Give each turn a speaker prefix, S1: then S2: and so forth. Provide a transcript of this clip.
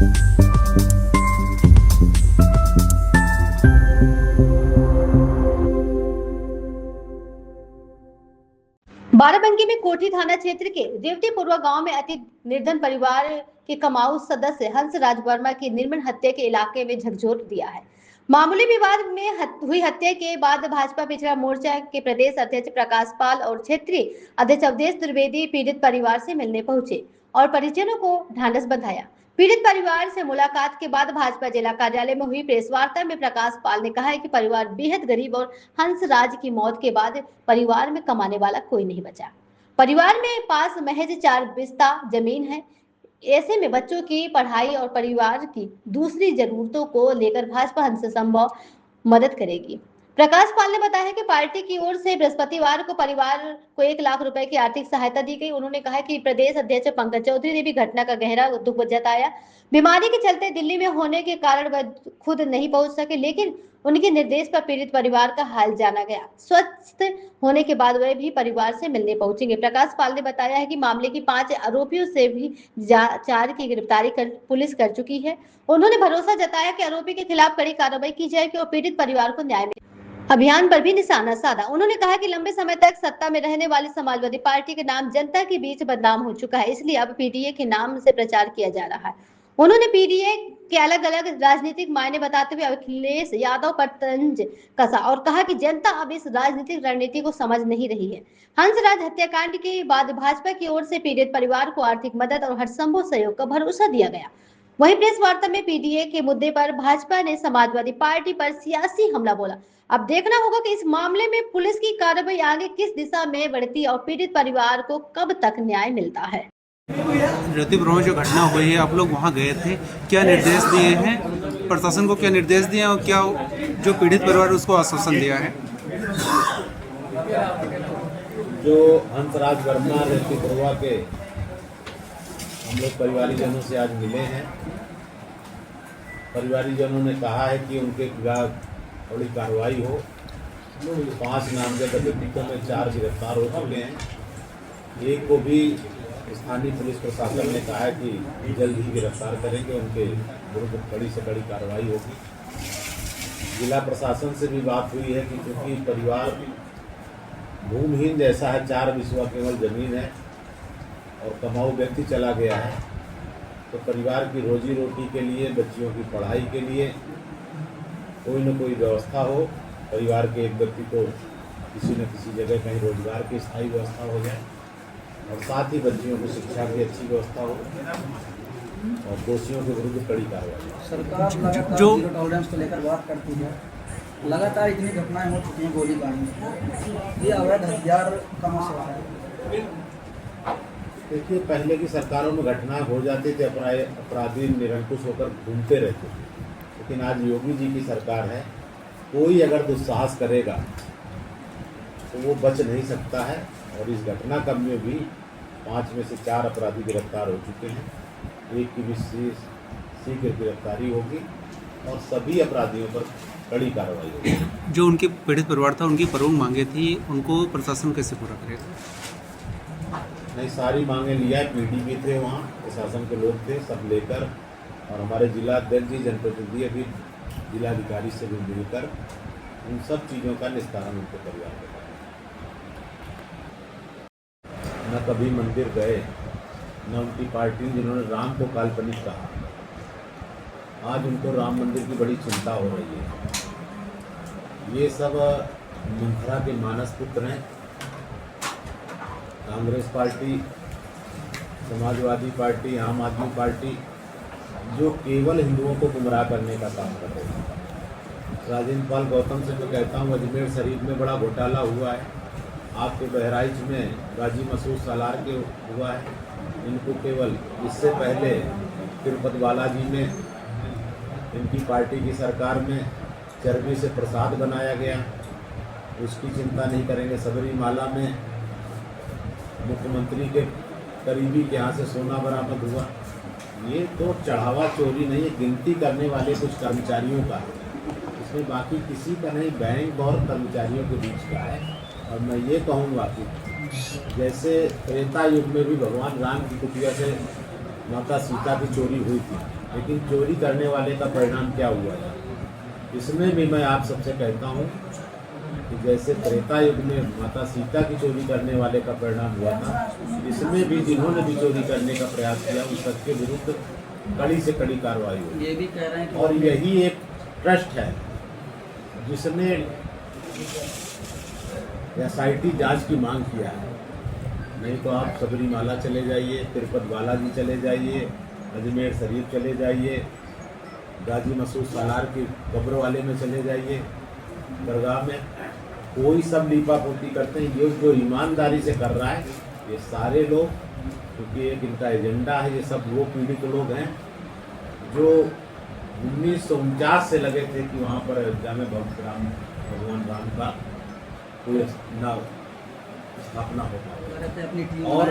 S1: बाराबंकी में कोठी थाना क्षेत्र के रेवतीपुरवा गांव में अति निर्धन परिवार के कमाऊ सदस्य हंसराज वर्मा की निर्मम हत्या के इलाके में झकझोर दिया है। मामूली विवाद में हुई हत्या के बाद भाजपा पिछड़ा मोर्चा के प्रदेश अध्यक्ष प्रकाश पाल और क्षेत्रीय अध्यक्ष अवधेश द्विवेदी पीड़ित परिवार से मिलने पहुंचे और परिजनों को ढांढस बंधाया। पीड़ित परिवार से मुलाकात के बाद भाजपा जिला कार्यालय में हुई प्रेस वार्ता में प्रकाश पाल ने कहा है कि परिवार बेहद गरीब और हंसराज की मौत के बाद परिवार में कमाने वाला कोई नहीं बचा। परिवार में पास महज 4 बिस्ता जमीन है। ऐसे में बच्चों की पढ़ाई और परिवार की दूसरी जरूरतों को लेकर भाजपा हर संभव मदद करेगी। प्रकाश पाल ने बताया कि पार्टी की ओर से बृहस्पतिवार को परिवार को 1 लाख रुपए की आर्थिक सहायता दी गई। उन्होंने कहा कि प्रदेश अध्यक्ष पंकज चौधरी ने भी घटना का गहरा दुख जताया। बीमारी के चलते दिल्ली में होने के कारण वह खुद नहीं पहुंच सके, लेकिन उनके निर्देश पर पीड़ित परिवार का हाल जाना गया। स्वस्थ होने के बाद वह भी परिवार से मिलने पहुंचेंगे। प्रकाश पाल ने बताया है कि मामले की 5 आरोपियों से भी 4 की गिरफ्तारी पुलिस कर चुकी है। उन्होंने भरोसा जताया कि आरोपी के खिलाफ कड़ी कार्रवाई की जाएगी और पीड़ित परिवार को न्याय अभियान पर भी निशाना साधा। उन्होंने कहा कि लंबे समय तक सत्ता में रहने वाली समाजवादी पार्टी के नाम जनता के बीच बदनाम हो चुका है, इसलिए अब पीडीए के नाम से प्रचार किया जा रहा है। उन्होंने पीडीए के अलग अलग राजनीतिक मायने बताते हुए अखिलेश यादव पर तंज कसा और कहा कि जनता अब इस राजनीतिक रणनीति को समझ नहीं रही है। हंसराज हत्याकांड के बाद भाजपा की ओर से पीड़ित परिवार को आर्थिक मदद और हर संभव सहयोग का भरोसा दिया गया। वहीं प्रेस वार्ता में पीडीए के मुद्दे पर भाजपा ने समाजवादी पार्टी पर सियासी हमला बोला। अब देखना होगा कि इस मामले में पुलिस की कार्रवाई आगे किस दिशा में बढ़ती और पीड़ित परिवार को कब तक न्याय मिलता है।
S2: रेवतीपुर में जो घटना हुई है, आप लोग वहां गए थे, क्या निर्देश दिए हैं प्रशासन को, क्या निर्देश दिए और क्या जो पीड़ित परिवार उसको आश्वासन दिया है?
S3: जो हंसराज वर्मा रेवतीपुरवा के हम लोग परिवारीजनों से आज मिले हैं। परिवारीजनों ने कहा है कि उनके खिलाफ बड़ी कार्रवाई हो। 5 नामजद व्यक्तियों में 4 गिरफ्तार हो चुके हैं। एक को भी स्थानीय पुलिस प्रशासन ने कहा है कि जल्द ही गिरफ्तार करेंगे, उनके विरुद्ध कड़ी से कड़ी कार्रवाई होगी। जिला प्रशासन से भी बात हुई है कि क्योंकि परिवार भूमिहीन जैसा है, 4 बिस्वा केवल जमीन है और कमाऊ व्यक्ति चला गया है, तो परिवार की रोजी रोटी के लिए, बच्चियों की पढ़ाई के लिए कोई न कोई व्यवस्था हो। परिवार के एक व्यक्ति को किसी न किसी जगह कहीं रोजगार की स्थायी व्यवस्था हो जाए और साथ ही बच्चियों को शिक्षा की अच्छी व्यवस्था हो और दोषियों के विरुद्ध कड़ी कार्रवाई।
S4: सरकार लगातार जीरो टॉलरेंस को लेकर बात करती है। लगातार इतनी घटनाएं हो चुकी हैं गोलीबारी, ये अवैध हथियार का मसला है।
S3: देखिए, पहले की सरकारों में घटनाएं हो जाती थी, अपराधी निरंकुश होकर घूमते रहते थे, लेकिन आज योगी जी की सरकार है। कोई अगर दुस्साहस करेगा तो वो बच नहीं सकता है और इस घटनाक्रम में भी 5 में से 4 अपराधी गिरफ्तार हो चुके हैं। एक की भी शीघ्र गिरफ्तारी होगी और सभी अपराधियों पर कड़ी कार्रवाई होगी।
S2: जो उनके पीड़ित परिवार था, उनकी परोल मांगे थी, उनको प्रशासन कैसे पूरा करेगा?
S3: नहीं, सारी मांगे लिया है। पीडी भी थे वहाँ, प्रशासन के लोग थे, सब लेकर, और हमारे जिला अध्यक्ष जी, जनप्रतिनिधि अभी जिलाधिकारी से भी मिलकर उन सब चीज़ों का निस्तारण उनके परिवार को करें। न कभी मंदिर गए, न उनकी पार्टी जिन्होंने राम को काल्पनिक कहा, आज उनको राम मंदिर की बड़ी चिंता हो रही है। ये सब मंथरा के मानस पुत्र हैं। कांग्रेस पार्टी, समाजवादी पार्टी, आम आदमी पार्टी जो केवल हिंदुओं को गुमराह करने का काम कर रही है। राजेंद्र पाल गौतम से मैं कहता हूँ, अजमेर शरीफ में बड़ा घोटाला हुआ है, आपके बहराइच में गाजी मसूद सालार के हुआ है। इनको केवल इससे पहले तिरुपति बालाजी में इनकी पार्टी की सरकार में चर्बी से प्रसाद बनाया गया, उसकी चिंता नहीं करेंगे। सबरीमाला में मुख्यमंत्री के करीबी के यहाँ से सोना बरामद हुआ। ये तो चढ़ावा चोरी नहीं है, गिनती करने वाले कुछ कर्मचारियों का है, इसमें बाकी किसी का नहीं, बैंक और कर्मचारियों के बीच का है। और मैं ये कहूँगा कि जैसे त्रेता युग में भी भगवान राम की कुटिया से माता सीता की चोरी हुई थी, लेकिन चोरी करने वाले का परिणाम क्या हुआ है? इसमें भी मैं आप सबसे कहता हूँ कि जैसे त्रेता युग में माता सीता की चोरी करने वाले का परिणाम हुआ था, इसमें भी जिन्होंने भी चोरी करने का प्रयास किया उन सबके विरुद्ध कड़ी से कड़ी कार्रवाई हुई।
S4: ये भी कह रहे हैं कि
S3: और यही एक ट्रस्ट है जिसने SIT जांच की मांग किया है। नहीं तो आप सबरीमाला चले जाइए, तिरुपति बालाजी चले जाइए, अजमेर शरीफ चले जाइए, गाजी मसूद सालार की कब्र वाले में चले जाइए, दरगाह में कोई सब लीपा पोती करते हैं। ये जो ईमानदारी से कर रहा है ये सारे लोग, क्योंकि एक इनका एजेंडा है, ये सब वो पीड़ित लोग हैं जो 1949 से लगे थे कि वहाँ पर अयोध्या में भगवान राम का कोई स्थापना होगा
S4: अपनी टीम
S3: और